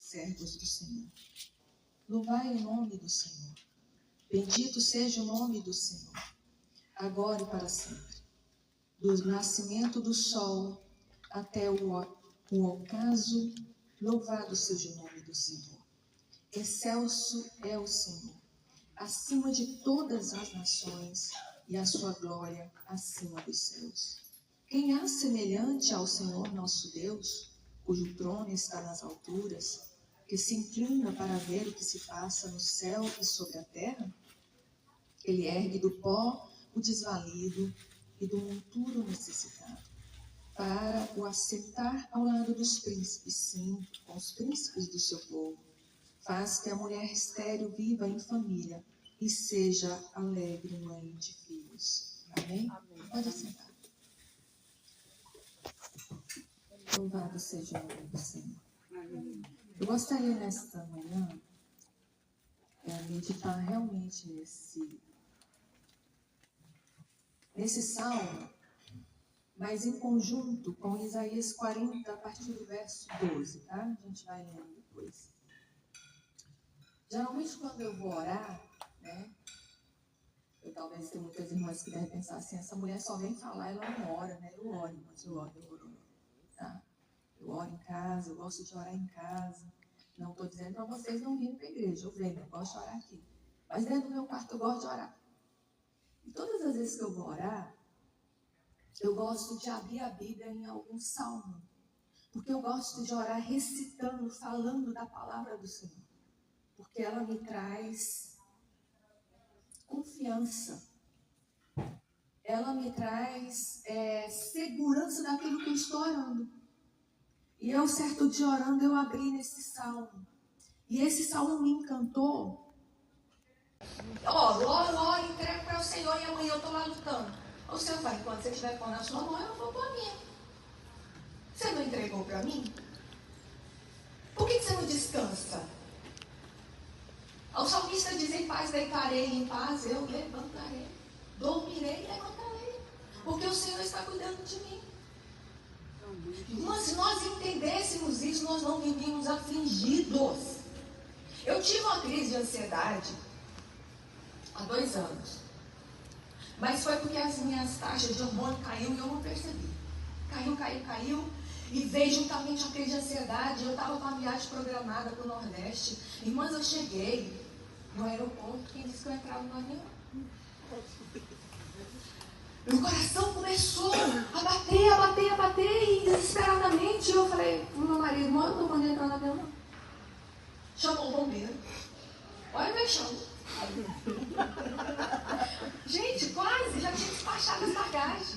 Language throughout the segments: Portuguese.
servos do Senhor. Louvai o nome do Senhor. Bendito seja o nome do Senhor, agora e para sempre. Do nascimento do sol até o ocaso, louvado seja o nome do Senhor. Excelso é o Senhor, acima de todas as nações, e a sua glória acima dos céus. Quem há semelhante ao Senhor nosso Deus, cujo trono está nas alturas, que se inclina para ver o que se passa no céu e sobre a terra? Ele ergue do pó o desvalido e do monturo necessitado, para o assentar ao lado dos príncipes, sim, com os príncipes do seu povo. Faz que a mulher estéril viva em família e seja alegre mãe de filhos. Amém? Amém. Pode assentar. Louvado seja o nome do Senhor. Amém. Eu gostaria nesta manhã meditar realmente nesse salmo, mas em conjunto com Isaías 40, a partir do verso 12, tá? A gente vai lendo depois. Geralmente quando eu vou orar, né? Eu talvez tenha muitas irmãs que devem pensar assim, essa mulher só vem falar, ela não ora, né? Eu oro, mas eu oro, tá? Eu oro em casa, eu gosto de orar em casa. Não estou dizendo para vocês não virem para a igreja, eu venho, eu gosto de orar aqui. Mas dentro do meu quarto eu gosto de orar. E todas as vezes que eu vou orar, eu gosto de abrir a Bíblia em algum salmo. Porque eu gosto de orar recitando, falando da palavra do Senhor. Porque ela me traz confiança. Ela me traz segurança daquilo que eu estou orando. E eu, certo dia orando, eu abri nesse salmo. E esse salmo me encantou. Oro, entrego para o Senhor e amanhã eu estou lá lutando. O Senhor vai, quando você estiver pondo na sua mão, eu vou pôr a minha. Você não entregou para mim? Por que você não descansa? O salmista diz, em paz deitarei, em paz eu levantarei. Dormirei e levantarei. Porque o Senhor está cuidando de mim. Mas se nós entendêssemos isso, nós não vivíamos afligidos. Eu tive uma crise de ansiedade há 2 anos. Mas foi porque as minhas taxas de hormônio caiu e eu não percebi. Caiu. E veio juntamente a crise de ansiedade. Eu estava com a viagem programada para o Nordeste. Irmãs, eu cheguei no aeroporto. Quem disse que eu entrava no avião? Meu coração começou a bater. E desesperadamente eu falei pro meu marido, não estou mandando entrar no avião, não. Chamou o bombeiro. Olha o meu chão. Gente, quase, já tinha despachado as bagagens.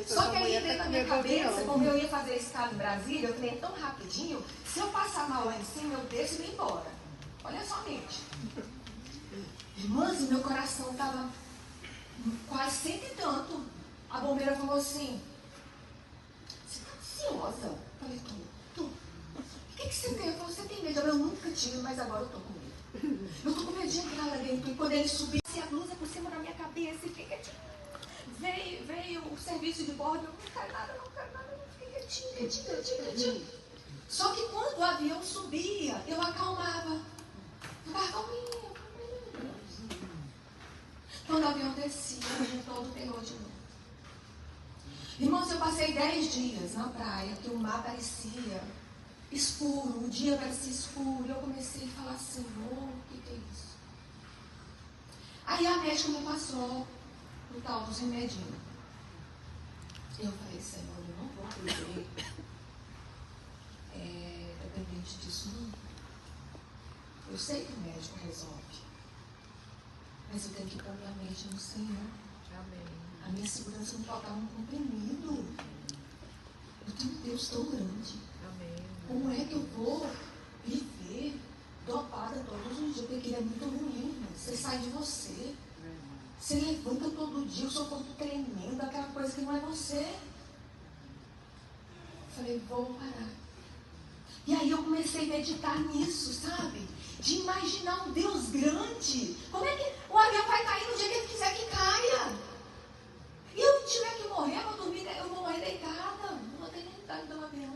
Só que aí dentro da minha cabeça, como eu ia fazer esse escala em Brasília, eu falei, é tão rapidinho, se eu passar mal lá em cima, eu desço e vou embora. Olha só, mente. Irmãs, meu coração estava quase 100 e tanto. A bombeira falou assim, você está ansiosa? Eu falei, tô. O que você tem? Eu falei, você tem medo? Eu nunca tive, mas agora eu tô com medo. Eu tô com medo de entrar lá dentro. E quando ele subiu, a blusa por cima da minha cabeça, e fiquei quietinho. Veio o serviço de bordo, eu não quero nada, fiquei quietinho. Só que quando o avião subia, eu acalmava. Ficava calminha. Quando o avião descia, eu todo o terror de novo. Irmãos, eu passei 10 dias na praia, que o mar parecia escuro, o dia parecia escuro. E eu comecei a falar, Senhor, o que é isso? Aí a médica me passou o tal dos remedinhos. Eu falei, Senhor, eu não vou poder dependente disso não. Eu sei que o médico resolve. Mas eu tenho que pôr minha mente no Senhor. Amém. A minha segurança não pode estar um comprimido. Eu tenho um Deus tão grande. Amém. Como é que eu vou viver dopada todos os dias? Porque ele é muito ruim. Você sai de você. Você levanta todo dia, o seu corpo tremendo, aquela coisa que não é você. Falei, vou parar. E aí eu comecei a meditar nisso, sabe? De imaginar um Deus grande. Como é que o avião vai cair no dia que ele quiser que caia? E eu tiver que morrer, eu vou dormir, eu vou morrer deitada. Não vou ter nem idade do avião.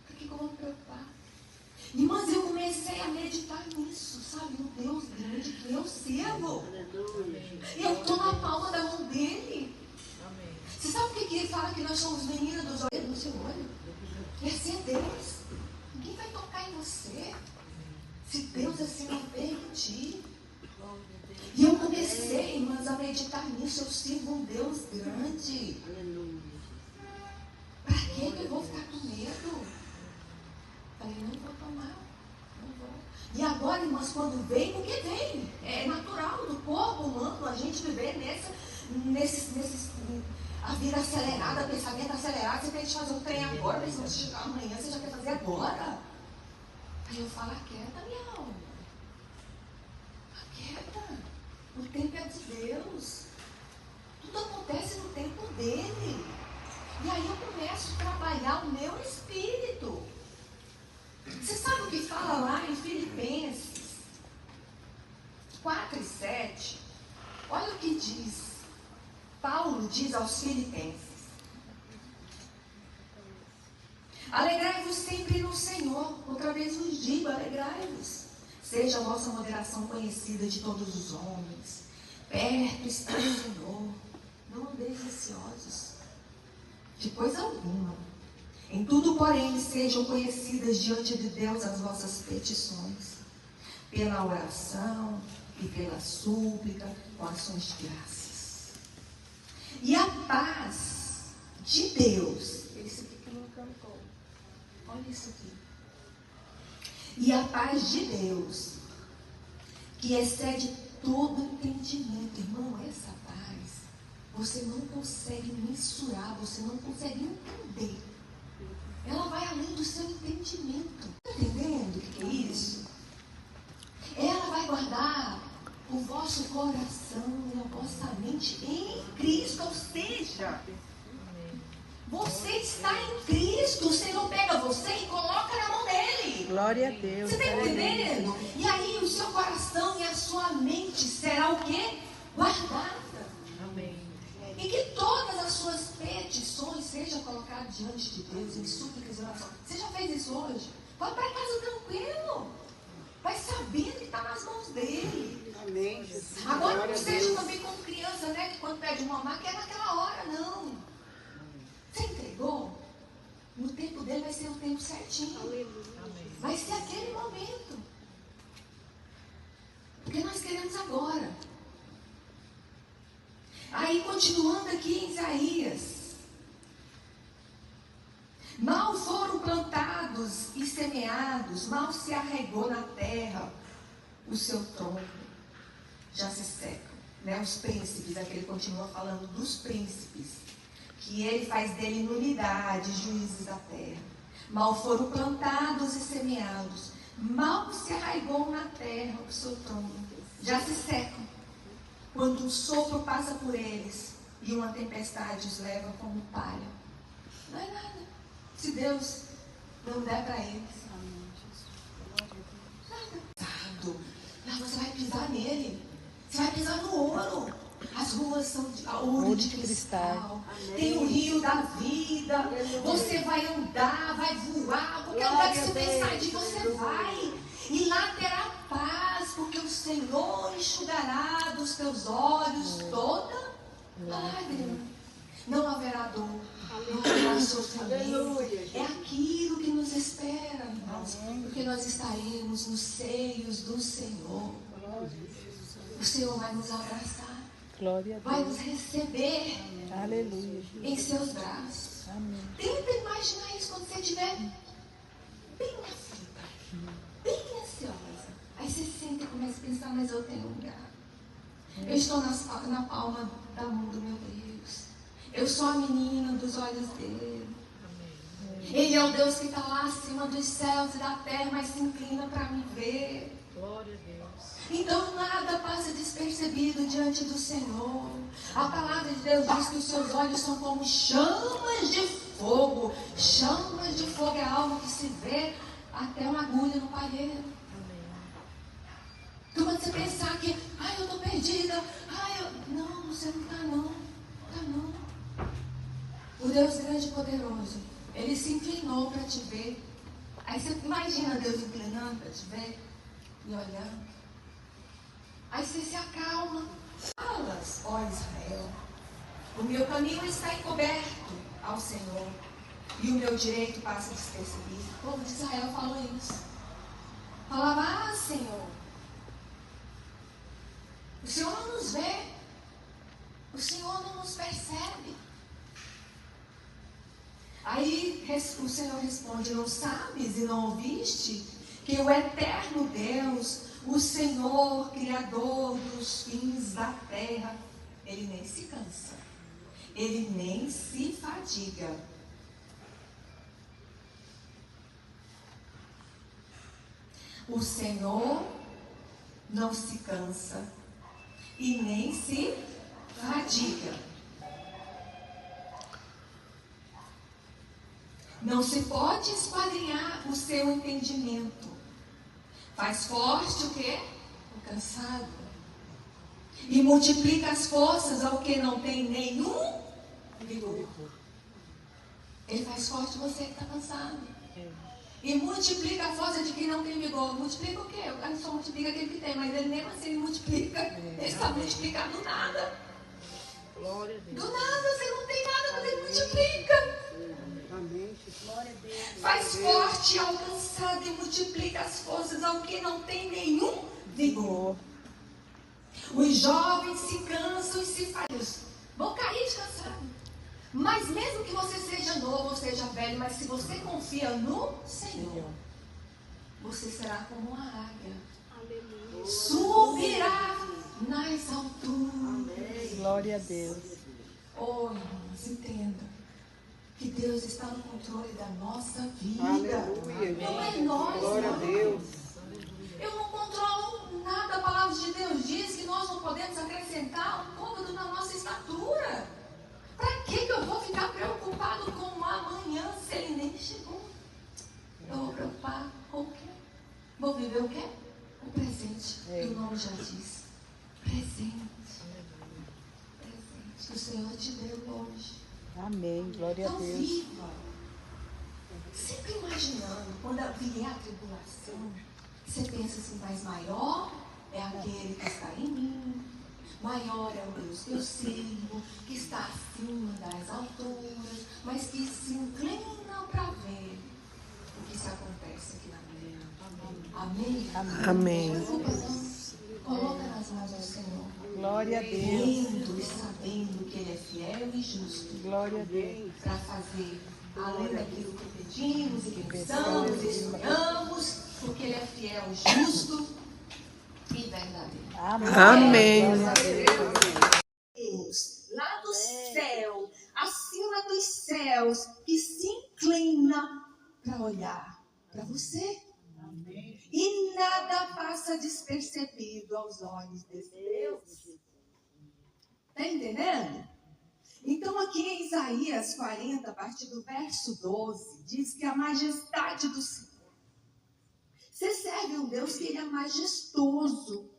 Por que eu vou me preocupar? Irmãs, eu comecei comecei a meditar nisso, sabe? No Deus grande que eu sirvo. E eu estou na palma da mão dele. Você sabe o que ele fala? Que nós somos meninas dos olhos do seu olho? Esse é Deus. Ninguém vai tocar em você. Se Deus assim não permitir. E eu comecei, irmãs, a meditar nisso. Eu sirvo um Deus grande. Para que eu vou ficar com medo? Falei, não vou tomar. Não vou. E agora, irmãs, quando vem, porque vem. É natural do corpo humano a gente viver a vida acelerada, pensamento acelerado. Você tem que fazer um trem agora, mas se você chegar amanhã, você já quer fazer agora. Aí eu falo, aquieta, minha alma. Aquieta. O tempo é de Deus. Tudo acontece no tempo dele. E aí eu começo a trabalhar o meu espírito. Você sabe o que fala lá em Filipenses 4:7? Olha o que diz. Paulo diz aos Filipenses: alegrai-vos sempre no Senhor. Outra vez vos digo, alegrai-vos. Seja a vossa moderação conhecida de todos os homens. Perto está o Senhor. Não andeis ansiosos de coisa alguma. Em tudo, porém, sejam conhecidas diante de Deus as vossas petições, pela oração e pela súplica, com ações de graças. E a paz de Deus, esse aqui que não cantou, olha isso aqui. E a paz de Deus, que excede todo entendimento, irmão, essa paz, você não consegue mensurar, você não consegue entender. Ela vai além do seu entendimento. Está entendendo o que é isso? Ela vai guardar o vosso coração e a vossa mente em Cristo. Ou seja, você está em Cristo. O Senhor pega você e coloca na mão dele. Glória a Deus. Você está entendendo? E aí o seu coração e a sua mente será o quê? Guardada. Amém. E que todas as suas petições sejam colocadas diante de Deus em súplicas e oração. Você já fez isso hoje? Vai para casa tranquilo. Vai sabendo que está nas mãos dele. Amém, Jesus. Agora não seja também como criança, né? Que quando pede mamar, quer naquela hora, não. Você entregou? No tempo dele vai ser o tempo certinho. Vai ser aquele momento. Porque nós queremos agora. Aí, continuando aqui em Isaías. Mal foram plantados e semeados, mal se arraigou na terra o seu tronco. Já se secam, né? Os príncipes, aqui ele continua falando dos príncipes, que ele faz dele nulidade, juízes da terra. Mal foram plantados e semeados, mal se arraigou na terra o seu tronco. Já se secam. Quando um sopro passa por eles e uma tempestade os leva como palha. Não é nada. Se Deus não der para eles. Nada. Não, você vai pisar nele. Você vai pisar no ouro. As ruas são de ouro de cristal. Tem o rio da vida. Você vai andar, vai voar. Qualquer lugar que você pensar de você vai. E lá terá paz, porque o Senhor enxugará dos teus olhos toda lágrima. Não haverá dor, não haverá sofrimento. É aquilo que nos espera, irmãos, porque nós estaremos nos seios do Senhor. O Senhor vai nos abraçar, vai nos receber. Aleluia. Em seus braços. Amém. Tenta imaginar isso quando você estiver bem aflita, bem ansiosa. Aí você senta e começa a pensar, mas eu tenho um lugar. Eu estou na palma da mão do meu Deus. Eu sou a menina dos olhos dele. Ele é o Deus que está lá acima dos céus e da terra, mas se inclina para me ver. Glória a Deus. Então nada passa despercebido diante do Senhor. A palavra de Deus diz que os seus olhos são como chamas de fogo. Chamas de fogo é algo que se vê até uma agulha no palheiro. Então quando você pensar que, eu estou perdida, não, você não está não. Está não. O Deus grande e poderoso, Ele se inclinou para te ver. Aí você imagina Deus inclinando para te ver e olhando. Aí você se acalma. Falas, ó Israel, o meu caminho está encoberto ao Senhor e o meu direito passa despercebido. O povo de Israel falou isso. Falava, Senhor, o Senhor não nos vê, o Senhor não nos percebe. Aí o Senhor responde, não sabes e não ouviste que o eterno Deus, o Senhor, Criador dos fins da terra, Ele nem se cansa, Ele nem se fadiga. O Senhor não se cansa e nem se fadiga. Não se pode esquadrinhar o seu entendimento. Faz forte o quê? O cansado. E multiplica as forças ao que não tem nenhum vigor. Ele faz forte você que está cansado. E multiplica a força de quem não tem vigor. Multiplica o quê? Ele só multiplica aquele que tem, mas ele mesmo assim ele multiplica. Ele sabe multiplicar do nada. Glória a Deus. Do nada, você não tem nada, mas ele multiplica. Faz forte ao cansado e multiplica as forças ao que não tem nenhum vigor. Os jovens se cansam e se fazem. Vão cair de cansado. Mas mesmo que você seja novo ou seja velho, mas se você confia no Senhor, você será como uma águia. Aleluia. Subirá nas alturas. Glória a Deus. Oh, irmãos, entenda que Deus está no controle da nossa vida. Aleluia. Não é nós, Glória a Deus. Eu não controlo nada. A palavra de Deus diz que nós não podemos acrescentar um côvado na nossa estatura. Para que eu vou ficar preocupado com o amanhã se ele nem chegou? Eu vou preocupar com o quê? Vou viver o quê? O presente. Que o nome já diz. Presente. Presente que o Senhor te deu hoje. Amém. Glória a Então Deus. viva. Sempre imaginando, quando vier a tribulação, você pensa assim, mas maior é aquele que está em mim. Maior é o Deus que eu sirvo, que está acima das alturas, mas que se inclina para ver o que se acontece aqui na terra. Amém? Amém. Coloca nas mãos do Senhor. Glória a Deus. Crendo e sabendo que Ele é fiel e justo. Glória a Deus. Para fazer além daquilo que pedimos e que pensamos e sonhamos, porque Ele é fiel, justo e verdadeiro. Amém. Deus, lá do céu, acima dos céus, que se inclina para olhar para você. Amém. E nada passa despercebido aos olhos desse Deus. Está entendendo? Então aqui em Isaías 40, a partir do verso 12, diz que a majestade do Senhor. Você serve um Deus que Ele é majestoso.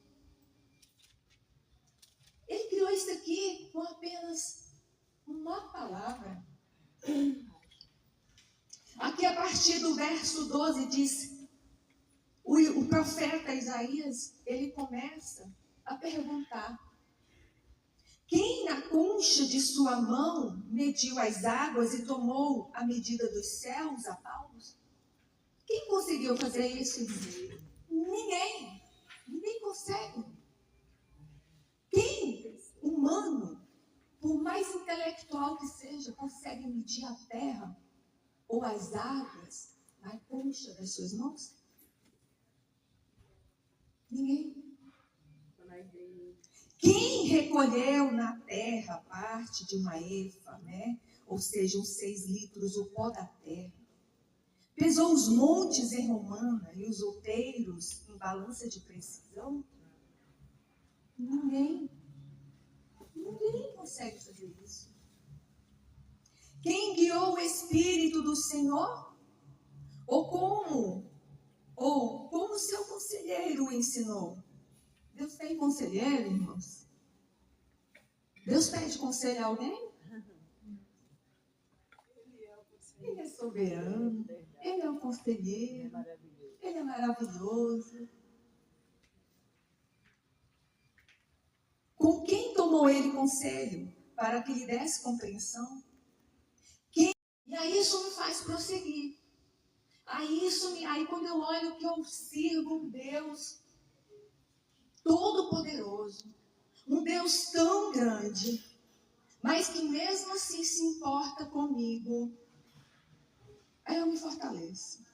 Ele criou isso aqui com apenas uma palavra. Aqui a partir do verso 12 diz, o profeta Isaías, ele começa a perguntar: quem na concha de sua mão mediu as águas e tomou a medida dos céus a palmos? Quem conseguiu fazer isso? Ninguém. Ninguém consegue. Quem humano, por mais intelectual que seja, consegue medir a terra ou as águas na concha das suas mãos? Ninguém. Quem recolheu na terra parte de uma efa, né? Ou seja, uns 6 litros, o pó da terra? Pesou os montes em romana e os outeiros em balança de precisão? Ninguém. Ninguém consegue fazer isso. Quem guiou o Espírito do Senhor? Ou como seu conselheiro o ensinou? Deus tem conselheiro, irmãos? Deus pede conselho a alguém? Ele é soberano, Ele é um conselheiro, Ele é maravilhoso. Com quem tomou Ele conselho para que lhe desse compreensão? E aí isso me faz prosseguir. Aí quando eu olho que eu sirvo um Deus todo-poderoso, um Deus tão grande, mas que mesmo assim se importa comigo, aí eu me fortaleço.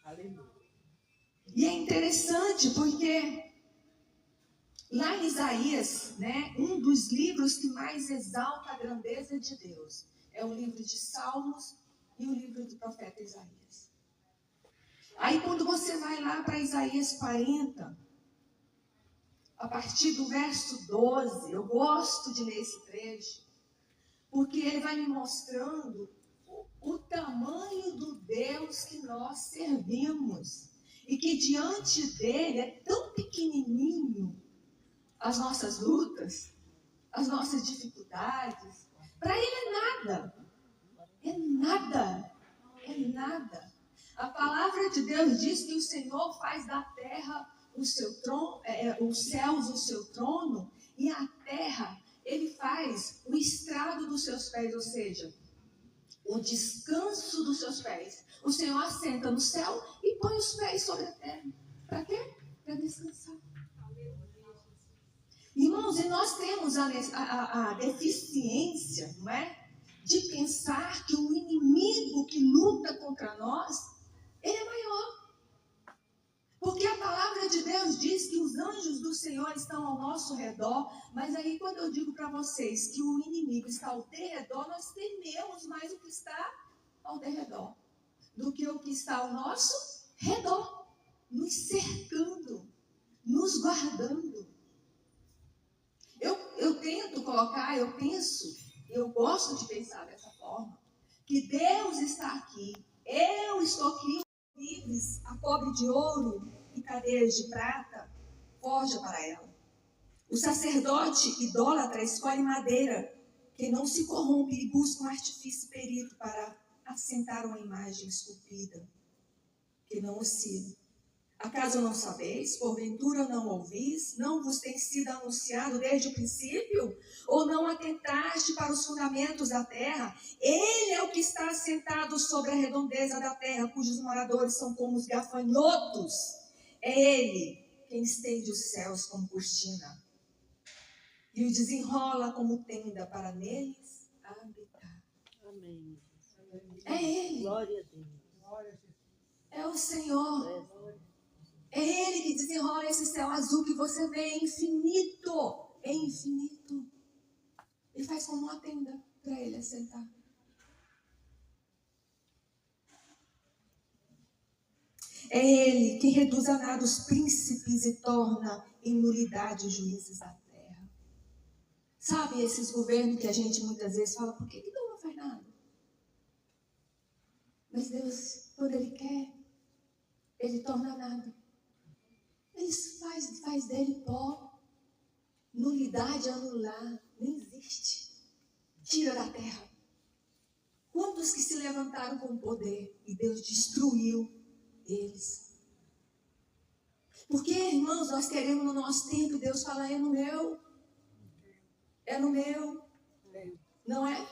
Aleluia. E é interessante porque lá em Isaías, né, um dos livros que mais exalta a grandeza de Deus é o livro de Salmos e o livro do profeta Isaías. Aí quando você vai lá para Isaías 40, a partir do verso 12, eu gosto de ler esse trecho, porque ele vai me mostrando o tamanho do Deus que nós servimos. E que diante dele é tão pequenininho as nossas lutas, as nossas dificuldades. Para ele é nada. É nada. É nada. A palavra de Deus diz que o Senhor faz da terra o seu trono, os céus o seu trono, e a terra ele faz o estrado dos seus pés, ou seja, o descanso dos seus pés. O Senhor assenta no céu e põe os pés sobre a terra. Para quê? Para descansar. Irmãos, e nós temos a deficiência, não é? De pensar que o inimigo que luta contra nós, ele é maior. Porque a palavra de Deus diz que os anjos do Senhor estão ao nosso redor, mas aí quando eu digo para vocês que o inimigo está ao derredor, nós tememos mais o que está ao derredor do que o que está ao nosso redor, nos cercando, nos guardando. Eu tento colocar, eu penso, eu gosto de pensar dessa forma, que Deus está aqui, eu estou aqui, livres, a cobre de ouro e cadeias de prata, forja para ela. O sacerdote idólatra escolhe madeira, que não se corrompe e busca um artifício perito para assentar uma imagem esculpida, que não oscile. Acaso não sabeis? Porventura não ouvis? Não vos tem sido anunciado desde o princípio? Ou não atentaste para os fundamentos da terra? Ele é o que está assentado sobre a redondeza da terra, cujos moradores são como os gafanhotos. É ele quem estende os céus como cortina e o desenrola como tenda para neles habitar. Amém. É ele. Glória a Deus. É o Senhor. É Ele que desenrola esse céu azul que você vê, é infinito. É infinito. E faz como uma tenda para Ele assentar. É Ele que reduz a nada os príncipes e torna em nulidade os juízes da terra. Sabe esses governos que a gente muitas vezes fala, por que Deus não faz nada? Mas Deus, quando Ele quer, Ele torna nada. Ele faz dele pó. Nulidade, anular, nem existe. Tira da terra. Quantos que se levantaram com poder e Deus destruiu eles? Porque, irmãos, nós queremos no nosso tempo, Deus fala, é no meu. É no meu. Não é?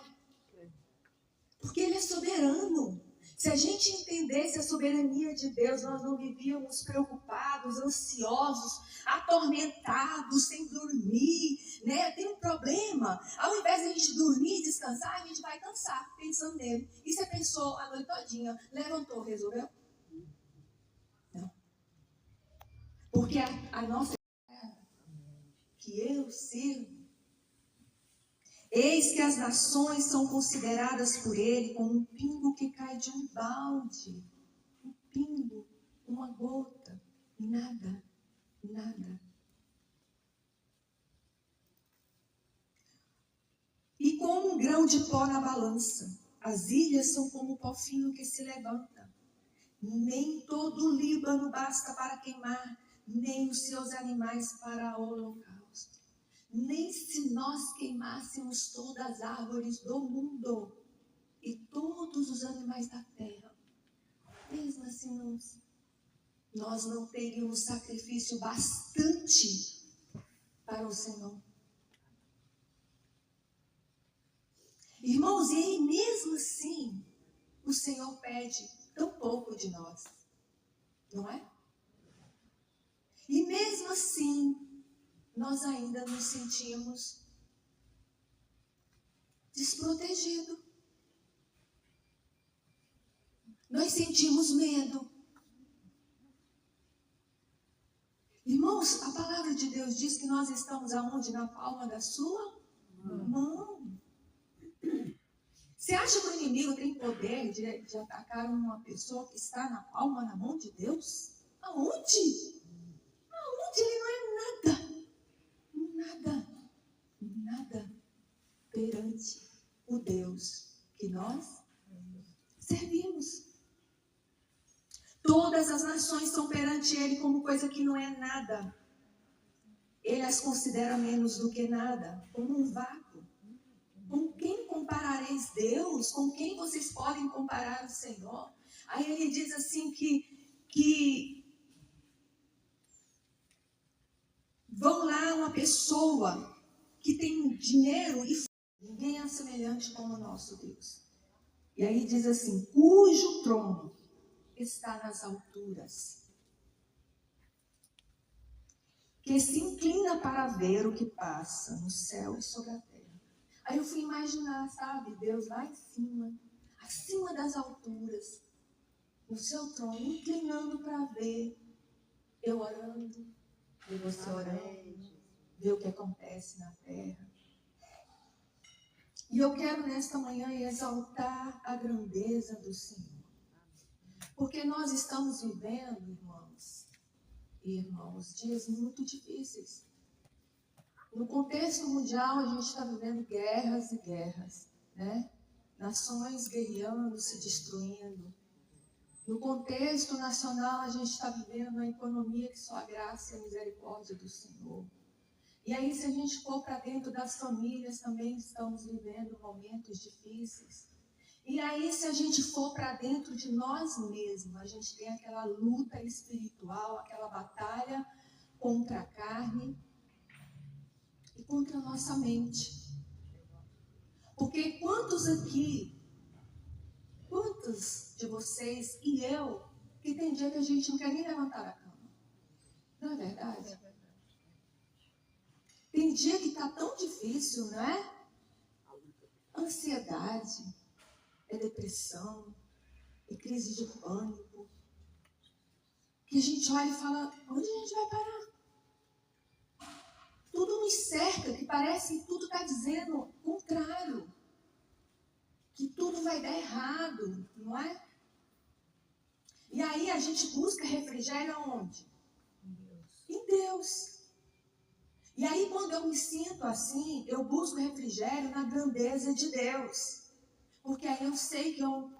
Porque Ele é soberano. Se a gente entendesse a soberania de Deus, nós não vivíamos preocupados, ansiosos, atormentados, sem dormir, né? Tem um problema. Ao invés de a gente dormir e descansar, a gente vai cansar pensando nele. E você pensou a noite todinha, levantou, resolveu? Não. Porque a nossa que eu sirvo, eis que as nações são consideradas por ele como um pingo que cai de um balde. Um pingo, uma gota, nada, nada. E como um grão de pó na balança, as ilhas são como o pó fino que se levanta. Nem todo o Líbano basta para queimar, nem os seus animais para o holocausto. Nem se nós queimássemos todas as árvores do mundo e todos os animais da terra. Mesmo assim, nós não teríamos sacrifício bastante para o Senhor. Irmãos, e aí mesmo assim, o Senhor pede tão pouco de nós, não é? E mesmo assim, nós ainda nos sentimos desprotegidos. Nós sentimos medo. Irmãos, a palavra de Deus diz que nós estamos aonde? Na palma da sua mão. Você acha que o inimigo tem poder de atacar uma pessoa que está na palma, na mão de Deus? Aonde? Aonde? Ele não é nada perante o Deus que nós servimos. Todas as nações são perante Ele como coisa que não é nada. Ele as considera menos do que nada, como um vácuo. Com quem comparareis Deus? Com quem vocês podem comparar o Senhor? Aí ele diz assim que vão lá uma pessoa que tem dinheiro e ninguém é semelhante como o nosso Deus. E aí diz assim, cujo trono está nas alturas, que se inclina para ver o que passa no céu e sobre a terra. Aí eu fui imaginar, sabe, Deus lá em cima, acima das alturas, no seu trono, inclinando para ver, eu orando, ver você orando, ver o que acontece na terra. E eu quero nesta manhã exaltar a grandeza do Senhor. Porque nós estamos vivendo, irmãos e irmãos, dias muito difíceis. No contexto mundial, a gente está vivendo guerras e guerras, né? Nações guerreando, se destruindo. No contexto nacional, a gente está vivendo uma economia que só a graça e a misericórdia do Senhor. E aí, se a gente for para dentro das famílias, também estamos vivendo momentos difíceis. E aí, se a gente for para dentro de nós mesmos, a gente tem aquela luta espiritual, aquela batalha contra a carne e contra a nossa mente. Porque quantos de vocês e eu, que tem dia que a gente não quer nem levantar a cama? Não é verdade? Tem dia que está tão difícil, não é? Ansiedade, é depressão, é crise de pânico. Que a gente olha e fala, onde a gente vai parar? Tudo nos cerca, que parece que tudo está dizendo o contrário. Que tudo vai dar errado, não é? E aí a gente busca refrigério aonde? Em Deus. E aí quando eu me sinto assim, eu busco refrigério na grandeza de Deus. Porque aí eu sei que eu